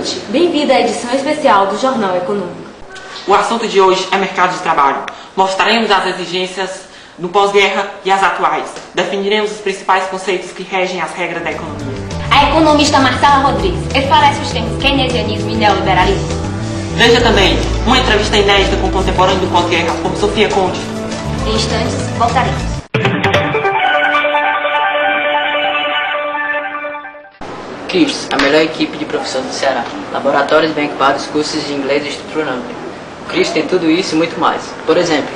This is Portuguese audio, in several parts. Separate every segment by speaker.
Speaker 1: noite. Bem-vindo à edição especial do Jornal Econômico.
Speaker 2: O assunto de hoje é mercado de trabalho. Mostraremos as exigências no pós-guerra e as atuais. Definiremos os principais conceitos que regem as regras da economia.
Speaker 3: A economista Marcela Rodrigues esclarece os termos keynesianismo e neoliberalismo.
Speaker 2: Veja também uma entrevista inédita com o contemporâneo do pós-guerra, como Sofia Conde.
Speaker 3: Em instantes, voltaremos.
Speaker 4: CRIS, a melhor equipe de professores do Ceará. Laboratórios bem equipados, cursos de inglês e estrutura ampla. O CRIS tem tudo isso e muito mais. Por exemplo,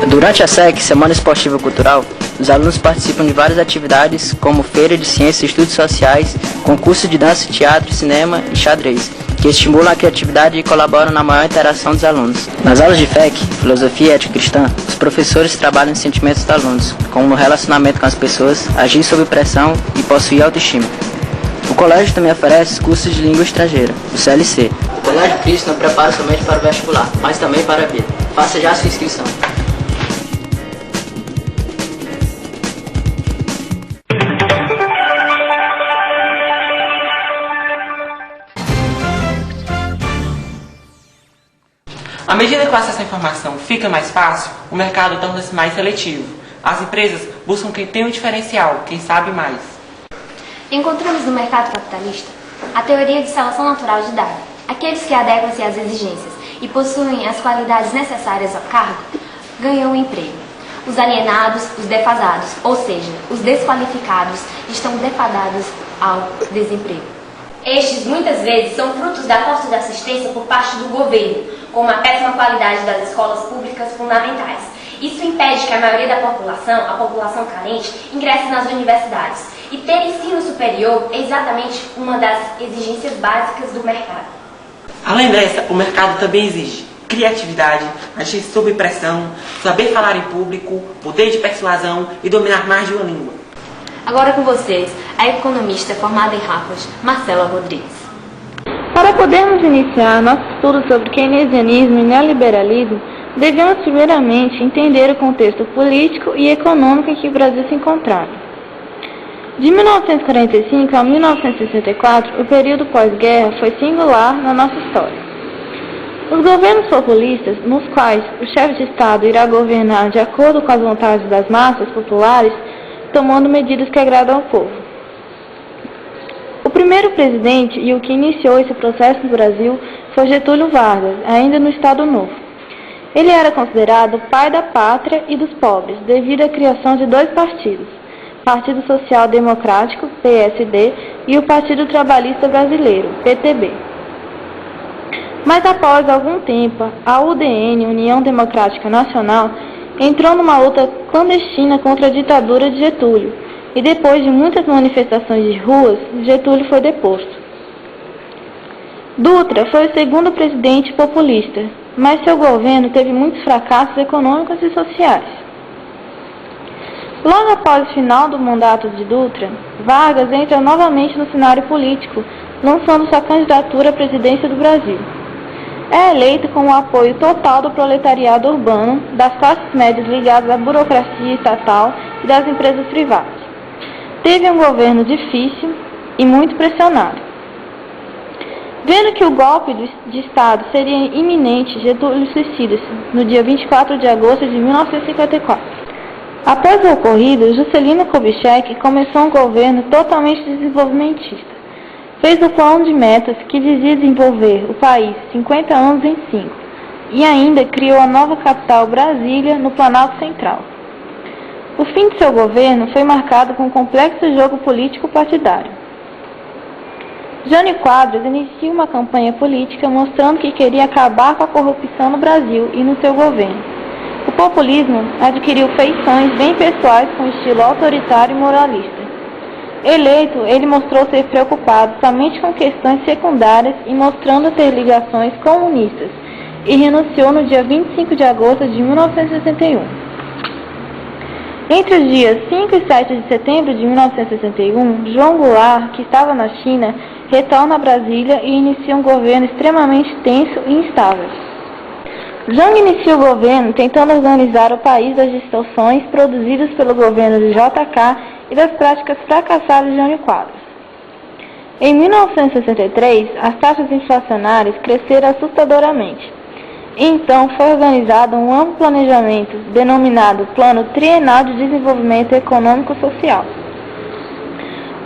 Speaker 4: durante a SEC, Semana Esportiva Cultural, os alunos participam de várias atividades, como feira de ciências e estudos sociais, concurso de dança, teatro, cinema e xadrez, que estimulam a criatividade e colaboram na maior interação dos alunos. Nas aulas de FEC, Filosofia e Ética Cristã, os professores trabalham os sentimentos dos alunos, como o relacionamento com as pessoas, agir sob pressão e possuir autoestima. O colégio também oferece cursos de língua estrangeira, o CLC. O Colégio Cristo não prepara somente para o vestibular, mas também para a vida. Faça já a sua inscrição.
Speaker 2: À medida que o acesso à informação fica mais fácil, o mercado torna-se mais seletivo. As empresas buscam quem tem um diferencial, quem sabe mais.
Speaker 3: Encontramos no mercado capitalista a teoria de seleção natural de Darwin. Aqueles que adequam-se às exigências e possuem as qualidades necessárias ao cargo ganham o emprego. Os alienados, os defasados, ou seja, os desqualificados, estão defadados ao desemprego. Estes, muitas vezes, são frutos da falta de assistência por parte do governo, como a péssima qualidade das escolas públicas fundamentais. Isso impede que a maioria da população, a população carente, ingresse nas universidades. E ter ensino superior é exatamente uma das exigências básicas do mercado.
Speaker 2: Além dessa, o mercado também exige criatividade, agir sob pressão, saber falar em público, poder de persuasão e dominar mais de uma língua.
Speaker 1: Agora com vocês, a economista formada em Harvard, Marcela Rodrigues.
Speaker 5: Para podermos iniciar nosso estudo sobre keynesianismo e neoliberalismo, devemos primeiramente entender o contexto político e econômico em que o Brasil se encontrava. De 1945 a 1964, o período pós-guerra foi singular na nossa história. Os governos populistas, nos quais o chefe de Estado irá governar de acordo com as vontades das massas populares, tomando medidas que agradam ao povo. O primeiro presidente e o que iniciou esse processo no Brasil foi Getúlio Vargas, ainda no Estado Novo. Ele era considerado o pai da pátria e dos pobres, devido à criação de dois partidos, Partido Social Democrático, PSD, e o Partido Trabalhista Brasileiro, PTB. Mas após algum tempo, a UDN, União Democrática Nacional, entrou numa luta clandestina contra a ditadura de Getúlio, e depois de muitas manifestações de ruas, Getúlio foi deposto. Dutra foi o segundo presidente populista, mas seu governo teve muitos fracassos econômicos e sociais. Logo após o final do mandato de Dutra, Vargas entra novamente no cenário político, lançando sua candidatura à presidência do Brasil. É eleito com o apoio total do proletariado urbano, das classes médias ligadas à burocracia estatal e das empresas privadas. Teve um governo difícil e muito pressionado. Vendo que o golpe de Estado seria iminente, Getúlio suicida-se no dia 24 de agosto de 1954. Após o ocorrido, Juscelino Kubitschek começou um governo totalmente desenvolvimentista. Fez o plano de metas que dizia desenvolver o país 50 anos em 5 e ainda criou a nova capital Brasília no Planalto Central. O fim de seu governo foi marcado com um complexo jogo político partidário. Jânio Quadros inicia uma campanha política mostrando que queria acabar com a corrupção no Brasil e no seu governo. O populismo adquiriu feições bem pessoais com estilo autoritário e moralista. Eleito, ele mostrou ser preocupado somente com questões secundárias e mostrando ter ligações comunistas, e renunciou no dia 25 de agosto de 1961. Entre os dias 5 e 7 de setembro de 1961, João Goulart, que estava na China, retorna a Brasília e inicia um governo extremamente tenso e instável. Jang inicia o governo tentando organizar o país das distorções produzidas pelo governo de JK e das práticas fracassadas de Jânio Quadros. Em 1963, as taxas inflacionárias cresceram assustadoramente. Então foi organizado um amplo planejamento denominado Plano Trienal de Desenvolvimento Econômico-Social.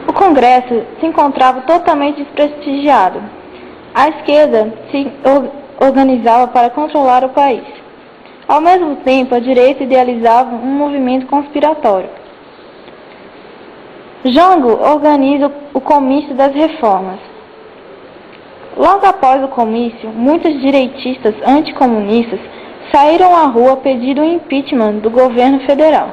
Speaker 5: O Congresso se encontrava totalmente desprestigiado. A esquerda se organizava para controlar o país. Ao mesmo tempo, a direita idealizava um movimento conspiratório. Jango organiza o Comício das Reformas. Logo após o comício, muitos direitistas anticomunistas saíram à rua pedindo o impeachment do governo federal.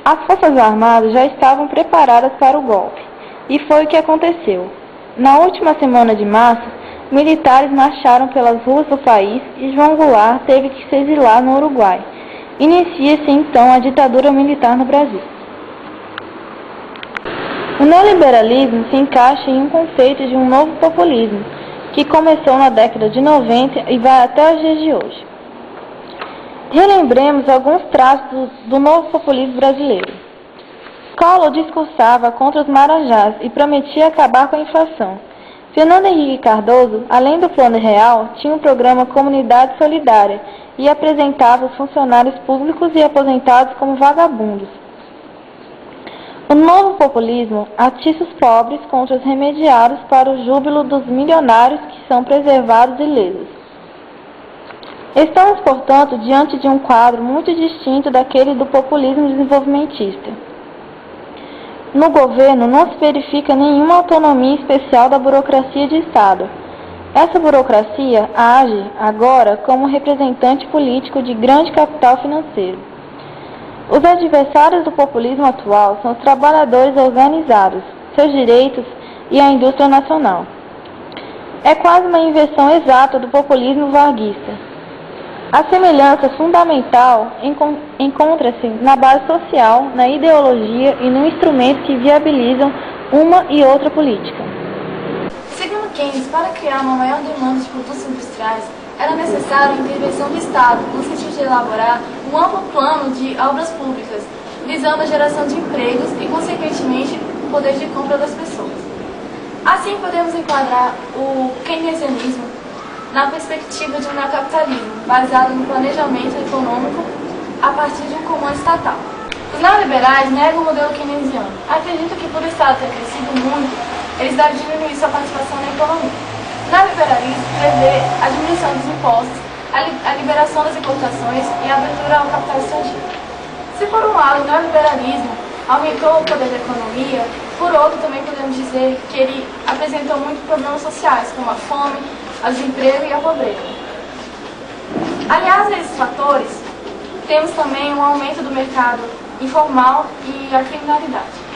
Speaker 5: As Forças Armadas já estavam preparadas para o golpe, e foi o que aconteceu. Na última semana de março, militares marcharam pelas ruas do país e João Goulart teve que se exilar no Uruguai. Inicia-se então a ditadura militar no Brasil. O neoliberalismo se encaixa em um conceito de um novo populismo, que começou na década de 90 e vai até os dias de hoje. Relembremos alguns traços do novo populismo brasileiro. Collor discursava contra os marajás e prometia acabar com a inflação. Fernando Henrique Cardoso, além do Plano Real, tinha um programa Comunidade Solidária e apresentava os funcionários públicos e aposentados como vagabundos. O novo populismo atiça os pobres contra os remediados para o júbilo dos milionários que são preservados ilesos. Estamos, portanto, diante de um quadro muito distinto daquele do populismo desenvolvimentista. No governo não se verifica nenhuma autonomia especial da burocracia de Estado. Essa burocracia age, agora, como representante político de grande capital financeiro. Os adversários do populismo atual são os trabalhadores organizados, seus direitos e a indústria nacional. É quase uma inversão exata do populismo varguista. A semelhança fundamental encontra-se na base social, na ideologia e no instrumento que viabilizam uma e outra política.
Speaker 6: Segundo Keynes, para criar uma maior demanda de produtos industriais, era necessária a intervenção do Estado, no sentido de elaborar um amplo plano de obras públicas, visando a geração de empregos e, consequentemente, o poder de compra das pessoas. Assim, podemos enquadrar o keynesianismo na perspectiva de um neocapitalismo, baseado no planejamento econômico a partir de um comando estatal. Os neoliberais negam o modelo keynesiano. Acreditam que, por o Estado ter crescido muito, eles devem diminuir sua participação na economia. O neoliberalismo prevê a diminuição dos impostos, a liberação das importações e a abertura ao capital estrangeiro. Se por um lado o neoliberalismo aumentou o poder da economia, por outro também podemos dizer que ele apresentou muitos problemas sociais, como a fome, o desemprego e a pobreza. Aliás a esses fatores, temos também um aumento do mercado informal e a criminalidade.